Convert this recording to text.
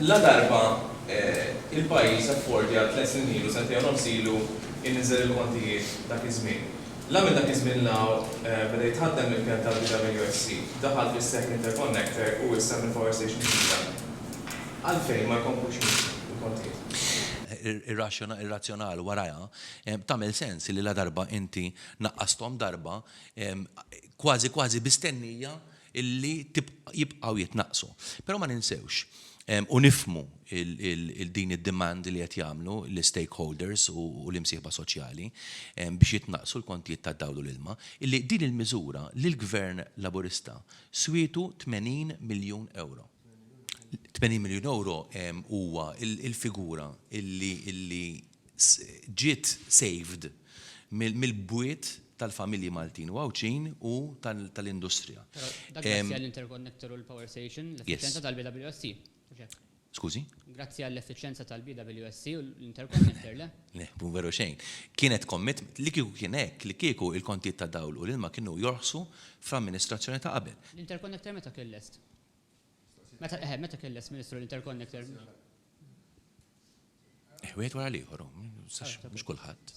la darba il-pajjiż affordi għal 3 snin ilu, sentejn u nofs ilu inniżel il-kontijiet dak iż-żmien. Minn dak iż-żmien law beda jitħaddem il-pjan tal-BWSC, daħal fis-seħħ interconnector u issa mill-power station ġdida. Għalfejn ma jkomplux il-kontijiet. Irrazzjonali waraja, tagħmel sens li la darba inti naqqasthom darba kważi bistennija illi jibqgħu jitnaqsu. Però ma ninsewx u nifhmu din id-demand li qed jagħmlu l-stakeholders u l-imsieħba soċjali biex jitnaqsu l-kontijiet tad-dawl u l-ilma, illi din il-miżura lill-Gvern Laburista swietu 80 miljun euro. 80 miljun euro huwa il-figura illi ġiet saved mill-bwiet tal-familji Maltin u Għawċin u tal-industrija. Dak grazzi għall-interconnector u l-power station, l-efficienza tal-BWSC. Skużi? Grazzi għall-efficienza tal-BWSC u l-interconnector, le? Le, veru xejn. Kienet commitment li kieku kien hekk li kieku il-kontijiet ta' dawl u l-ilma kienu jorħsu fl-amministrazzjoni ta' qabel. L-interconnector meta kien lest? Meta kien lest Ministru l-interconnector? Wieħed wara l-ieħor, mhux kulħadd.